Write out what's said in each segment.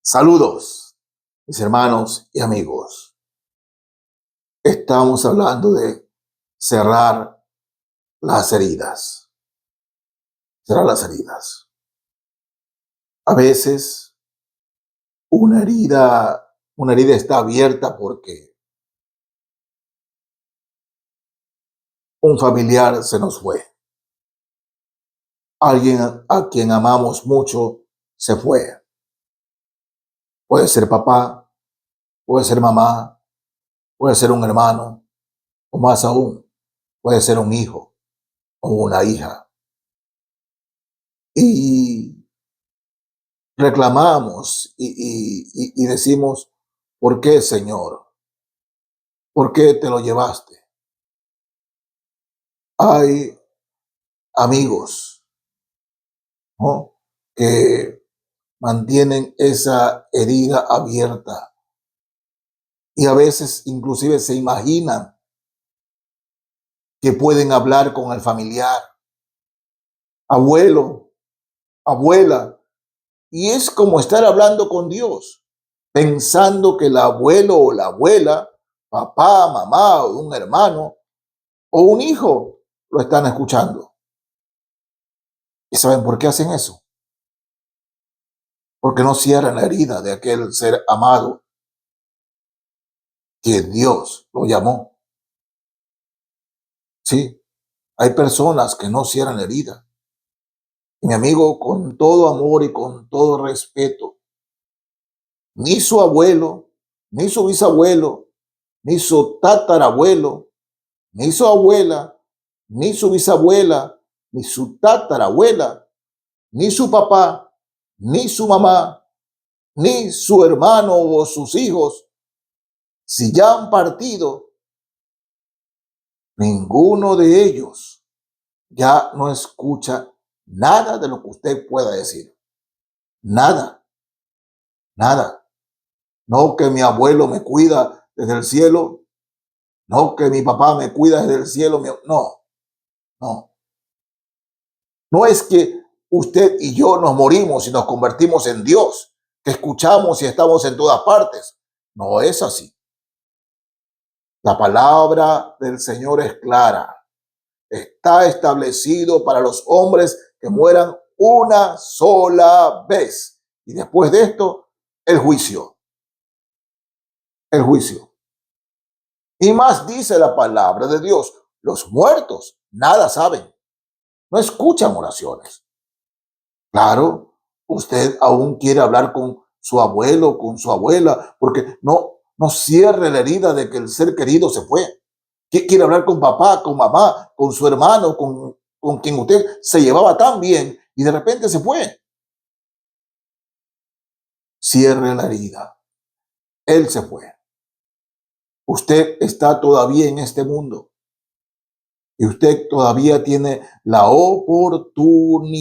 Saludos, mis hermanos y amigos. Estamos hablando de cerrar las heridas. Cerrar las heridas. A veces una herida está abierta porque un familiar se nos fue. Alguien a quien amamos mucho se fue. Puede ser papá, puede ser mamá, puede ser un hermano, o más aún, puede ser un hijo o una hija. Y reclamamos y decimos, ¿por qué, Señor? ¿Por qué te lo llevaste? Hay amigos, ¿no?, que mantienen esa herida abierta y a veces inclusive se imaginan que pueden hablar con el familiar, abuelo, abuela, y es como estar hablando con Dios, pensando que el abuelo o la abuela, papá, mamá o un hermano o un hijo lo están escuchando. ¿Y saben por qué hacen eso? Porque no cierran la herida de aquel ser amado que Dios lo llamó. Sí, hay personas que no cierran la herida. Y mi amigo, con todo amor y con todo respeto, ni su abuelo, ni su bisabuelo, ni su tatarabuelo, ni su abuela, ni su bisabuela, ni su tatarabuela, ni su papá, ni su mamá, ni su hermano o sus hijos, si ya han partido, ninguno de ellos ya no escucha nada de lo que usted pueda decir. Nada, nada. No que mi abuelo me cuida desde el cielo, no que mi papá me cuida desde el cielo. No, no. No es que usted y yo nos morimos y nos convertimos en Dios, que escuchamos y estamos en todas partes. No es así. La palabra del Señor es clara. Está establecido para los hombres que mueran una sola vez. Y después de esto, el juicio. El juicio. Y más dice la palabra de Dios: los muertos nada saben, no escuchan oraciones. Claro, usted aún quiere hablar con su abuelo, con su abuela, porque no cierre la herida de que el ser querido se fue. Quiere hablar con papá, con mamá, con su hermano, con quien usted se llevaba tan bien y de repente se fue. Cierre la herida. Él se fue. Usted está todavía en este mundo y usted todavía tiene la oportunidad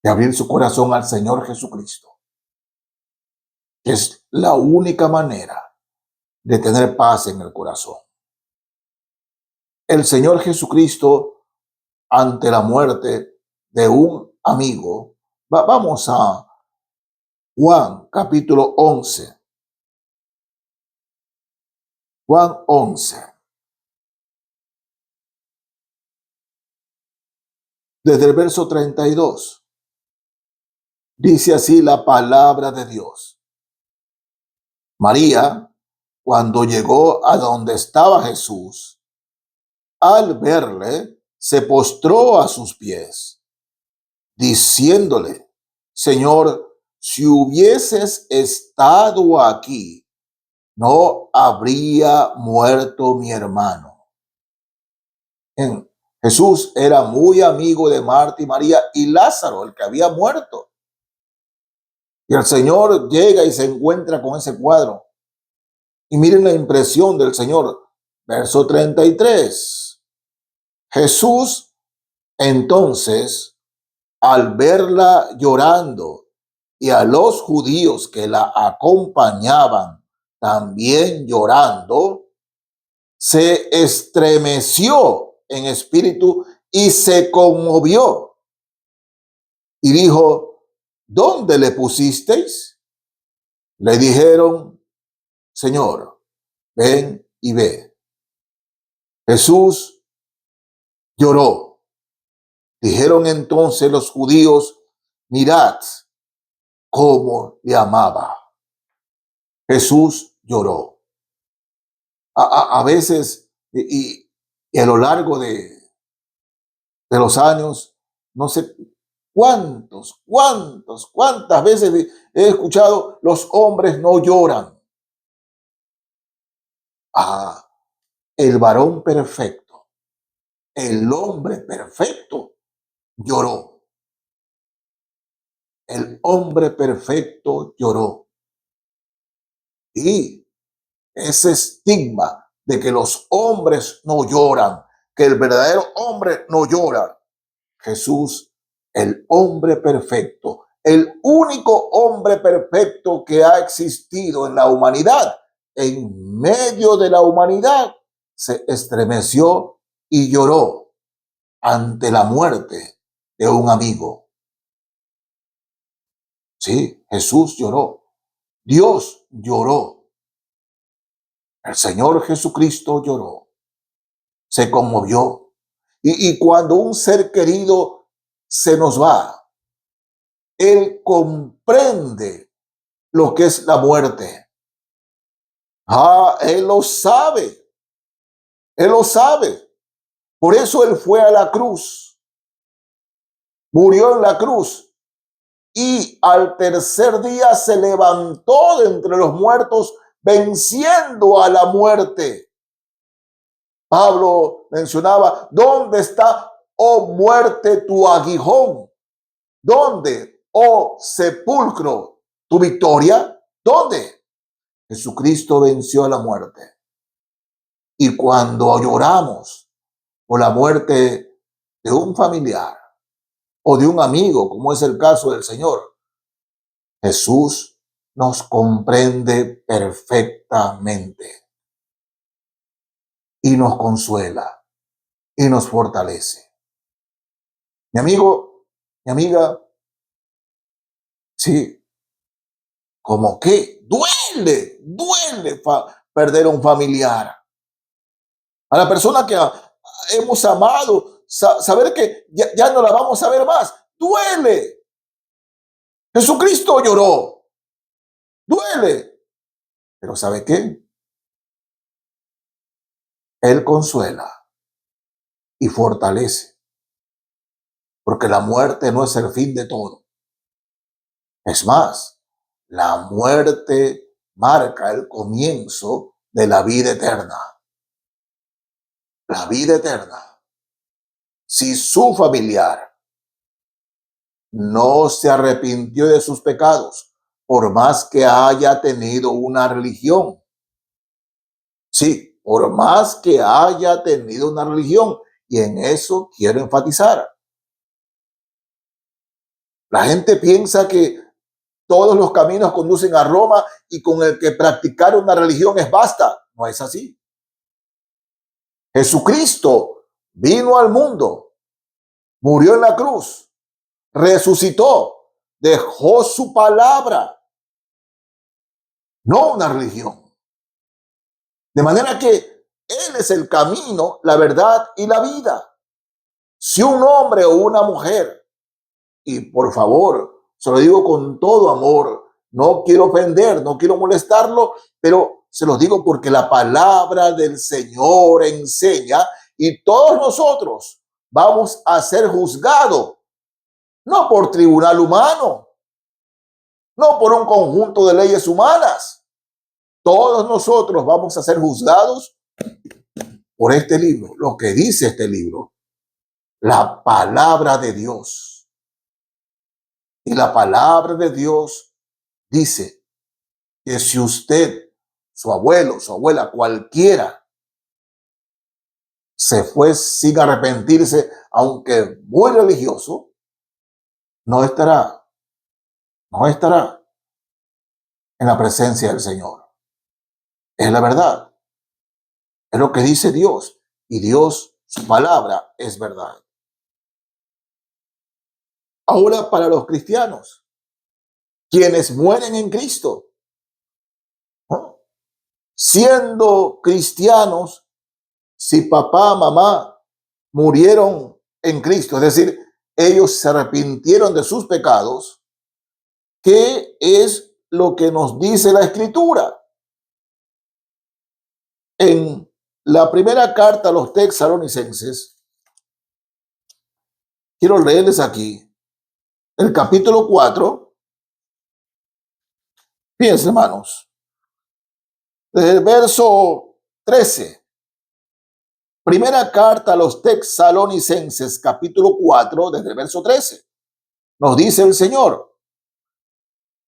de abrir su corazón al Señor Jesucristo, que es la única manera de tener paz en el corazón. El Señor Jesucristo, ante la muerte de un amigo, vamos a Juan capítulo 11. Juan 11. Desde el verso 32. Dice así la palabra de Dios. María, cuando llegó a donde estaba Jesús, al verle, se postró a sus pies, diciéndole: Señor, si hubieses estado aquí, no habría muerto mi hermano. Jesús era muy amigo de Marta y María y Lázaro, el que había muerto. Y el Señor llega y se encuentra con ese cuadro. Y miren la impresión del Señor. Verso 33. Jesús, entonces, al verla llorando y a los judíos que la acompañaban también llorando, se estremeció en espíritu y se conmovió. y dijo: ¿dónde le pusisteis? Le dijeron: Señor, ven y ve. Jesús lloró. Dijeron entonces los judíos: mirad cómo le amaba. Jesús lloró. A veces, y a lo largo de los años, no sé cuántas veces he escuchado: los hombres no lloran. Ah, el varón perfecto, el hombre perfecto lloró. El hombre perfecto lloró. Y ese estigma de que los hombres no lloran, que el verdadero hombre no llora, Jesús, el hombre perfecto, el único hombre perfecto que ha existido en la humanidad, en medio de la humanidad, se estremeció y lloró ante la muerte de un amigo. Sí, Jesús lloró. Dios lloró. El Señor Jesucristo lloró. Se conmovió. Y cuando un ser querido se nos va, Él comprende lo que es la muerte. Ah, Él lo sabe. Él lo sabe. Por eso Él fue a la cruz. Murió en la cruz. Y al tercer día se levantó de entre los muertos, venciendo a la muerte. Pablo mencionaba: ¿dónde está, oh muerte, tu aguijón? ¿Dónde, oh sepulcro, tu victoria? ¿Dónde? Jesucristo venció a la muerte. Y cuando lloramos por la muerte de un familiar o de un amigo, como es el caso del Señor, Jesús nos comprende perfectamente y nos consuela y nos fortalece. Mi amigo, mi amiga, sí, como que duele perder a un familiar. A la persona que hemos amado, saber que ya no la vamos a ver más, duele. Jesucristo lloró, duele. Pero ¿sabe qué? Él consuela y fortalece, porque la muerte no es el fin de todo. Es más, la muerte marca el comienzo de la vida eterna. La vida eterna. Si su familiar no se arrepintió de sus pecados, por más que haya tenido una religión. Sí, por más que haya tenido una religión. Y en eso quiero enfatizar. La gente piensa que todos los caminos conducen a Roma y con el que practicar una religión es basta. No es así. Jesucristo vino al mundo, murió en la cruz, resucitó, dejó su palabra, no una religión. De manera que Él es el camino, la verdad y la vida. Si un hombre o una mujer, y por favor, se lo digo con todo amor, no quiero ofender, no quiero molestarlo, pero se los digo porque la palabra del Señor enseña y todos nosotros vamos a ser juzgados, no por tribunal humano, no por un conjunto de leyes humanas. Todos nosotros vamos a ser juzgados por este libro, lo que dice este libro, la palabra de Dios. Y la palabra de Dios dice que si usted, su abuelo, su abuela, cualquiera, se fue sin arrepentirse, aunque muy religioso, no estará en la presencia del Señor. Es la verdad. Es lo que dice Dios. Y Dios, su palabra, es verdad. Ahora para los cristianos, quienes mueren en Cristo, ¿no? Siendo cristianos, si papá, mamá murieron en Cristo, es decir, ellos se arrepintieron de sus pecados, ¿qué es lo que nos dice la Escritura? En la primera carta a los Tesalonicenses, quiero leerles aquí, el capítulo 4, fíjense hermanos, desde el verso 13. Primera carta a los Tesalonicenses, capítulo 4, desde el verso 13. Nos dice el Señor: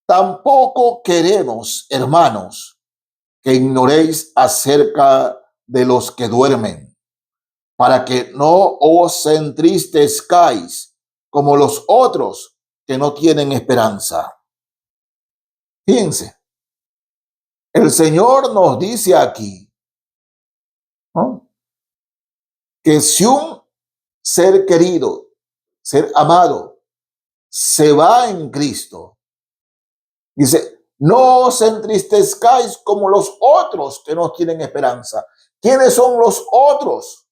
tampoco queremos, hermanos, que ignoréis acerca de los que duermen, para que no os entristezcáis como los otros que no tienen esperanza. Fíjense, el Señor nos dice aquí, ¿no?, que si un ser querido, ser amado, se va en Cristo, dice, no os entristezcáis como los otros que no tienen esperanza. ¿Quiénes son los otros?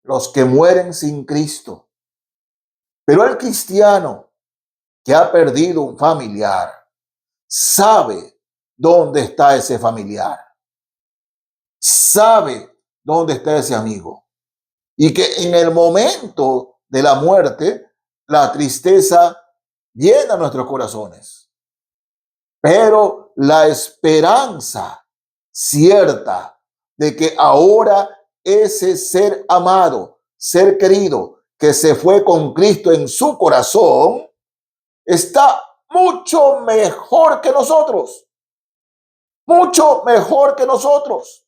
Los que mueren sin Cristo. Pero el cristiano que ha perdido un familiar sabe dónde está ese familiar, sabe dónde está ese amigo, y que en el momento de la muerte la tristeza llena nuestros corazones, pero la esperanza cierta de que ahora ese ser amado, ser querido, que se fue con Cristo en su corazón, está mucho mejor que nosotros, mucho mejor que nosotros.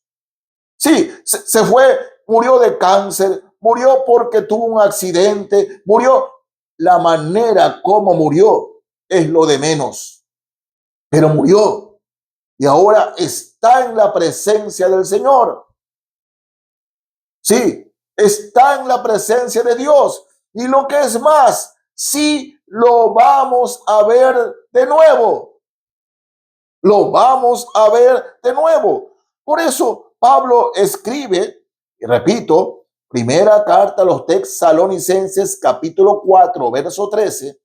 Sí, se fue, murió de cáncer, murió porque tuvo un accidente, murió. La manera como murió es lo de menos, pero murió y ahora está en la presencia del Señor. Sí, está en la presencia de Dios. Y lo que es más, sí lo vamos a ver de nuevo. Lo vamos a ver de nuevo. Por eso Pablo escribe, y repito, primera carta a los Tesalonicenses, capítulo 4, verso 13.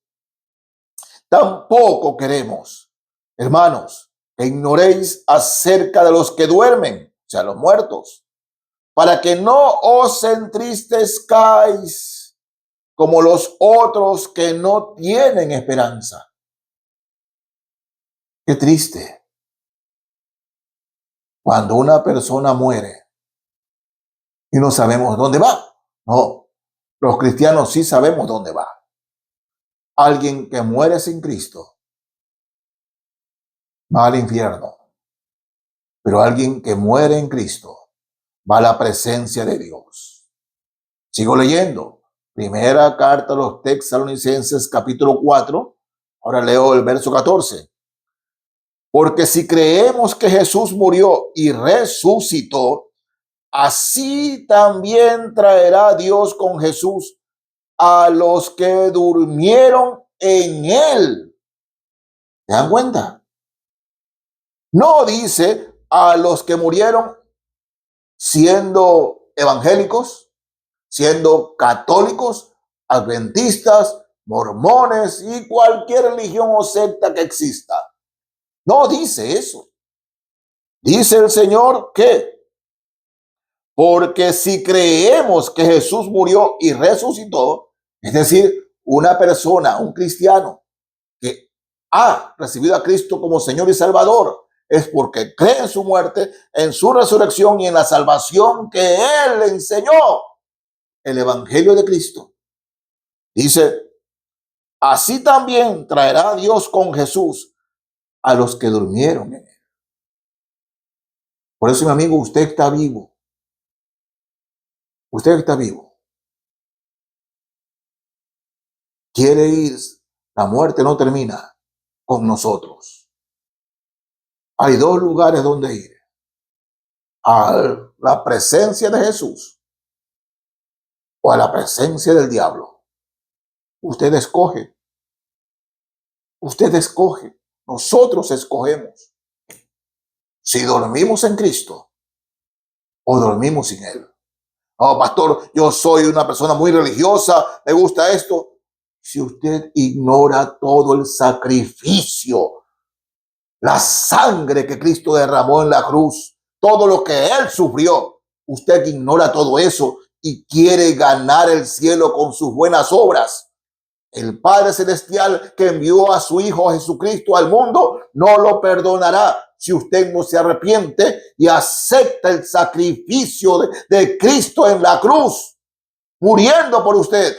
Tampoco queremos, hermanos, que ignoréis acerca de los que duermen, o sea, los muertos, para que no os entristezcáis como los otros que no tienen esperanza. Qué triste cuando una persona muere y no sabemos dónde va. No, los cristianos sí sabemos dónde va. Alguien que muere sin Cristo va al infierno, pero alguien que muere en Cristo va a la presencia de Dios. Sigo leyendo. Primera carta a los Tesalonicenses, capítulo 4. Ahora leo el verso 14. Porque si creemos que Jesús murió y resucitó, así también traerá Dios con Jesús a los que durmieron en él. ¿Se dan cuenta? No dice a los que murieron siendo evangélicos, siendo católicos, adventistas, mormones y cualquier religión o secta que exista. No dice eso. Dice el Señor que, porque si creemos que Jesús murió y resucitó, es decir, una persona, un cristiano que ha recibido a Cristo como Señor y Salvador, es porque cree en su muerte, en su resurrección y en la salvación que Él enseñó, el Evangelio de Cristo. Dice, así también traerá Dios con Jesús a los que durmieron en Él. Por eso, mi amigo, usted está vivo. Usted está vivo. Quiere ir. La muerte no termina con nosotros. Hay dos lugares donde ir: a la presencia de Jesús o a la presencia del diablo. Usted escoge. Usted escoge, nosotros escogemos si dormimos en Cristo o dormimos sin Él. Oh, pastor, yo soy una persona muy religiosa, me gusta esto. Si usted ignora todo el sacrificio, la sangre que Cristo derramó en la cruz, todo lo que Él sufrió, usted ignora todo eso y quiere ganar el cielo con sus buenas obras, el Padre Celestial que envió a su Hijo Jesucristo al mundo no lo perdonará si usted no se arrepiente y acepta el sacrificio de Cristo en la cruz, muriendo por usted,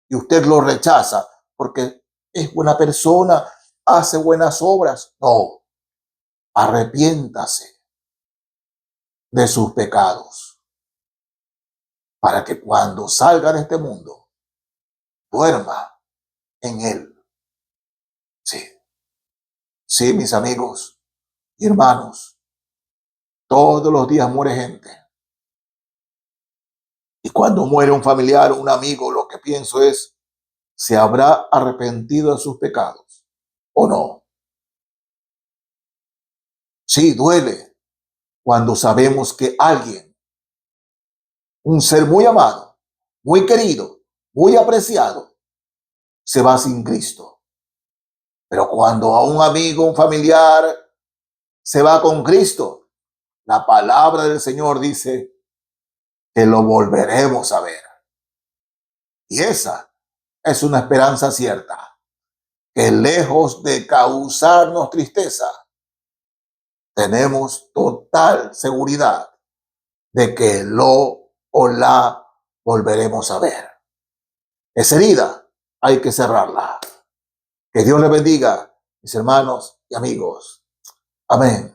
y usted lo rechaza porque es buena persona, hace buenas obras. No, arrepiéntase de sus pecados para que cuando salga de este mundo duerma en Él. Sí, sí, mis amigos y hermanos, todos los días muere gente. Y cuando muere un familiar o un amigo, lo que pienso es, ¿se habrá arrepentido de sus pecados o no? Sí, duele cuando sabemos que alguien, un ser muy amado, muy querido, muy apreciado, se va sin Cristo. Pero cuando a un amigo, un familiar, se va con Cristo, la palabra del Señor dice que lo volveremos a ver. Y esa es una esperanza cierta, que lejos de causarnos tristeza, tenemos total seguridad de que lo o la volveremos a ver. Esa herida hay que cerrarla. Que Dios le bendiga, mis hermanos y amigos. Amén.